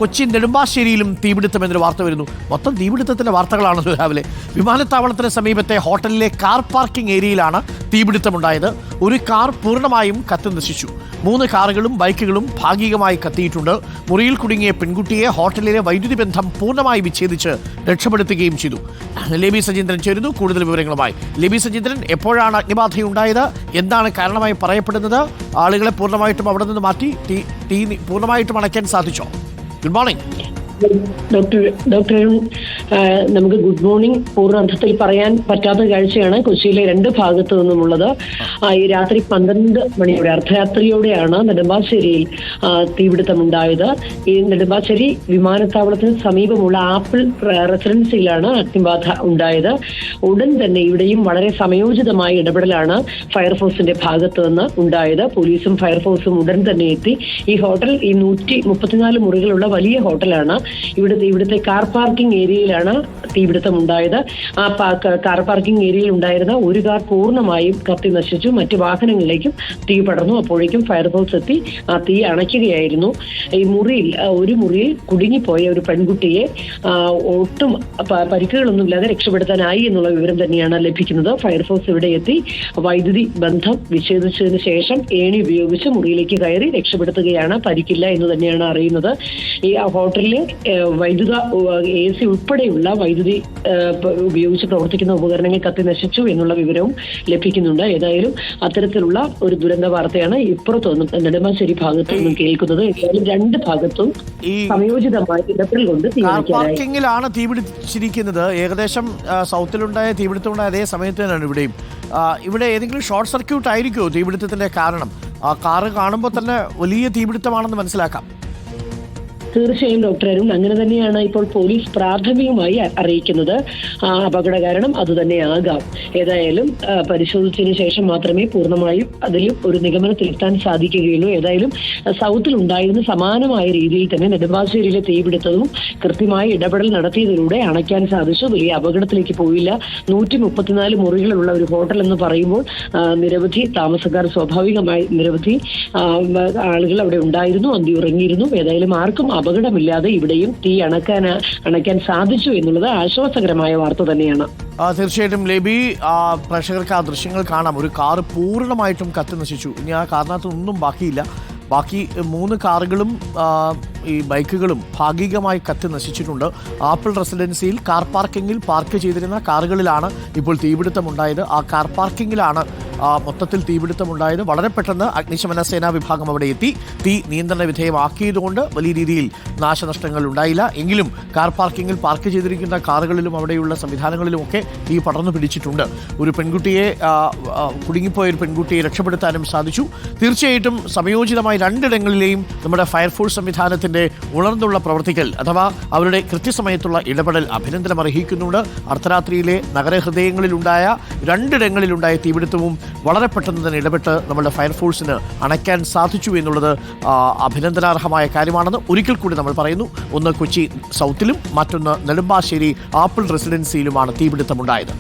കൊച്ചി നെടുമ്പാശ്ശേരിയിലും തീപിടുത്തമെന്നൊരു വാർത്ത വരുന്നു. മൊത്തം തീപിടുത്തത്തിന്റെ വാർത്തകളാണല്ലോ രാവിലെ. വിമാനത്താവളത്തിന് സമീപത്തെ ഹോട്ടലിലെ കാർ പാർക്കിംഗ് ഏരിയയിലാണ് തീപിടുത്തമുണ്ടായത്. ഒരു കാർ പൂർണ്ണമായും കത്തി നശിച്ചു. 3 കാറുകളും ബൈക്കുകളും ഭാഗികമായി കത്തിയിട്ടുണ്ട്. മുറിയിൽ കുടുങ്ങിയ പെൺകുട്ടിയെ ഹോട്ടലിലെ വൈദ്യുതി ബന്ധം പൂർണ്ണമായി വിച്ഛേദിച്ച് രക്ഷപ്പെടുത്തുകയും ചെയ്തു. ലേബി സജീന്ദ്രൻ ചേരുന്നു കൂടുതൽ വിവരങ്ങളുമായി. ലേബി സജീന്ദ്രൻ, എപ്പോഴാണ് അഗ്നിബാധയുണ്ടായത്? എന്താണ് കാരണമായി പറയപ്പെടുന്നത്? ആളുകളെ പൂർണ്ണമായിട്ടും അവിടെ നിന്ന് മാറ്റി തീ പൂർണ്ണമായിട്ടും അണയ്ക്കാൻ സാധിച്ചോ? ഗുഡ് മോർണിംഗ് ഡോക്ടർ നമുക്ക് ഗുഡ് മോർണിംഗ് പൂർണ്ണ അർത്ഥത്തിൽ പറയാൻ പറ്റാത്ത കാഴ്ചയാണ് കൊച്ചിയിലെ 2 ഭാഗത്തു നിന്നുമുള്ളത്. ഈ രാത്രി 12 മണിയോടെ അർദ്ധരാത്രിയോടെയാണ് നെടുമ്പാശ്ശേരിയിൽ തീപിടുത്തമുണ്ടായത്. ഈ നെടുമ്പാശ്ശേരി വിമാനത്താവളത്തിന് സമീപമുള്ള ആപ്പിൾ റെസിഡൻസിയിലാണ് അഗ്നിബാധ ഉണ്ടായത്. ഉടൻ തന്നെ ഇവിടെയും വളരെ സമയോചിതമായ ഇടപെടലാണ് ഫയർഫോഴ്സിന്റെ ഭാഗത്തു നിന്ന് ഉണ്ടായത്. പോലീസും ഫയർഫോഴ്സും ഉടൻ തന്നെ എത്തി. ഈ ഹോട്ടൽ 134 മുറികളുള്ള വലിയ ഹോട്ടലാണ്. ഇവിടുത്തെ കാർ പാർക്കിംഗ് ഏരിയയിലാണ് തീപിടുത്തം ഉണ്ടായത്. ആ കാർ പാർക്കിംഗ് ഏരിയയിൽ ഉണ്ടായിരുന്ന ഒരു കാർ പൂർണ്ണമായും കത്തി നശിച്ചു. മറ്റു വാഹനങ്ങളിലേക്കും തീ പടർന്നു. അപ്പോഴേക്കും ഫയർഫോഴ്സ് എത്തി ആ തീ അണയ്ക്കുകയായിരുന്നു. ഈ ഒരു മുറിയിൽ കുടുങ്ങിപ്പോയ ഒരു പെൺകുട്ടിയെ ഒട്ടും പരിക്കുകളൊന്നുമില്ലാതെ രക്ഷപ്പെടുത്താനായി എന്നുള്ള വിവരം തന്നെയാണ് ലഭിക്കുന്നത്. ഫയർഫോഴ്സ് ഇവിടെ എത്തി വൈദ്യുതി ബന്ധം വിച്ഛേദിച്ചതിന് ശേഷം ഏണി ഉപയോഗിച്ച് മുറിയിലേക്ക് കയറി രക്ഷപ്പെടുത്തുകയാണ്. പരിക്കില്ല എന്ന് തന്നെയാണ് അറിയുന്നത്. ഈ ഹോട്ടലിലെ വൈദ്യുത AC ഉൾപ്പെടെയുള്ള വൈദ്യുതി ഉപയോഗിച്ച് പ്രവർത്തിക്കുന്ന ഉപകരണങ്ങൾ കത്തി നശിച്ചു എന്നുള്ള വിവരവും ലഭിക്കുന്നുണ്ട്. ഏതായാലും അത്തരത്തിലുള്ള ഒരു ദുരന്ത വാർത്തയാണ് ഇപ്പുറത്തൊന്നും നെടുമ്പാശ്ശേരി ഭാഗത്തു നിന്നും കേൾക്കുന്നത്. ഏതായാലും 2 ഭാഗത്തും സമയോചിതമായ ഇടപെടൽ കൊണ്ട് പാർക്കിങ്ങിലാണ് തീപിടിച്ചിരിക്കുന്നത്. ഏകദേശം സൗത്തിലുണ്ടായ തീപിടുത്തമുണ്ടായ അതേ സമയത്ത് തന്നെയാണ് ഇവിടെയും. ഇവിടെ ഏതെങ്കിലും ഷോർട്ട് സർക്യൂട്ട് ആയിരിക്കുമോ തീപിടുത്തത്തിന്റെ കാരണം? ആ കാറ് കാണുമ്പോൾ തന്നെ വലിയ തീപിടുത്തമാണെന്ന് മനസ്സിലാക്കാം. തീർച്ചയായും ഡോക്ടർ അരുൺ, അങ്ങനെ തന്നെയാണ് ഇപ്പോൾ പോലീസ് പ്രാഥമികമായി അറിയിക്കുന്നത്. അപകട കാരണം അതുതന്നെയാകാം. ഏതായാലും പരിശോധിച്ചതിന് ശേഷം മാത്രമേ പൂർണ്ണമായും അതിൽ ഒരു നിഗമനത്തിലെത്താൻ സാധിക്കുകയുള്ളൂ. ഏതായാലും സൗത്തിൽ ഉണ്ടായിരുന്ന സമാനമായ രീതിയിൽ തന്നെ നെടുമ്പാശ്ശേരിയിലെ തീപിടുത്തവും കൃത്യമായി ഇടപെടൽ നടത്തിയതിലൂടെ അണയ്ക്കാൻ സാധിച്ചു. വലിയ അപകടത്തിലേക്ക് പോയില്ല. 134 മുറികളുള്ള ഒരു ഹോട്ടൽ എന്ന് പറയുമ്പോൾ നിരവധി താമസക്കാർ, സ്വാഭാവികമായി നിരവധി ആളുകൾ അവിടെ ഉണ്ടായിരുന്നു, അന്തി ഉറങ്ങിയിരുന്നു. ഏതായാലും ആർക്കും അപകടമില്ലാതെ ഇവിടെയും തീ അണയ്ക്കാൻ സാധിച്ചു എന്നുള്ളത് ആശ്വാസകരമായ വാർത്ത തന്നെയാണ്. തീർച്ചയായിട്ടും ലേബി, പ്രേക്ഷകർക്ക് ആ ദൃശ്യങ്ങൾ കാണാം. ഒരു കാറ് പൂർണ്ണമായിട്ടും കത്തി നശിച്ചു. ഇനി ആ കാറിനകത്ത് ഒന്നും ബാക്കിയില്ല. ബാക്കി 3 കാറുകളും ഈ ബൈക്കുകളും ഭാഗികമായി കത്തി നശിച്ചിട്ടുണ്ട്. ആപ്പിൾ റെസിഡൻസിയിൽ കാർ പാർക്കിങ്ങിൽ പാർക്ക് ചെയ്തിരുന്ന കാറുകളിലാണ് ഇപ്പോൾ തീപിടുത്തമുണ്ടായത്. ആ കാർ പാർക്കിങ്ങിലാണ് മൊത്തത്തിൽ തീപിടുത്തമുണ്ടായത്. വളരെ പെട്ടെന്ന് അഗ്നിശമന സേനാ വിഭാഗം അവിടെ എത്തി തീ നിയന്ത്രണ വിധേയമാക്കിയതുകൊണ്ട് വലിയ രീതിയിൽ നാശനഷ്ടങ്ങൾ ഉണ്ടായില്ല. എങ്കിലും കാർ പാർക്കിങ്ങിൽ പാർക്ക് ചെയ്തിരിക്കുന്ന കാറുകളിലും അവിടെയുള്ള സംവിധാനങ്ങളിലുമൊക്കെ തീ പടർന്നു പിടിച്ചിട്ടുണ്ട്. ഒരു പെൺകുട്ടിയെ, കുടുങ്ങിപ്പോയ ഒരു പെൺകുട്ടിയെ രക്ഷപ്പെടുത്താനും സാധിച്ചു. തീർച്ചയായിട്ടും സമയോചിതമായി 2 ഇടങ്ങളിലെയും നമ്മുടെ ഫയർഫോഴ്സ് സംവിധാനത്തിൻ്റെ ഉണർന്നുള്ള പ്രവർത്തിക്കൽ അഥവാ അവരുടെ കൃത്യസമയത്തുള്ള ഇടപെടൽ അഭിനന്ദനം അർഹിക്കുന്നുണ്ട്. അർദ്ധരാത്രിയിലെ നഗരഹൃദയങ്ങളിലുണ്ടായ 2 ഇടങ്ങളിലുണ്ടായ തീപിടുത്തവും വളരെ പെട്ടെന്ന് തന്നെ ഇടപെട്ട് നമ്മുടെ ഫയർഫോഴ്സിന് അണയ്ക്കാൻ സാധിച്ചു എന്നുള്ളത് അഭിനന്ദനാർഹമായ കാര്യമാണെന്ന് ഒരിക്കൽ കൂടി നമ്മൾ പറയുന്നു. ഒന്ന് കൊച്ചി സൗത്തിലും മറ്റൊന്ന് നെടുമ്പാശ്ശേരി ആപ്പിൾ റെസിഡൻസിയിലുമാണ് തീപിടുത്തമുണ്ടായത്.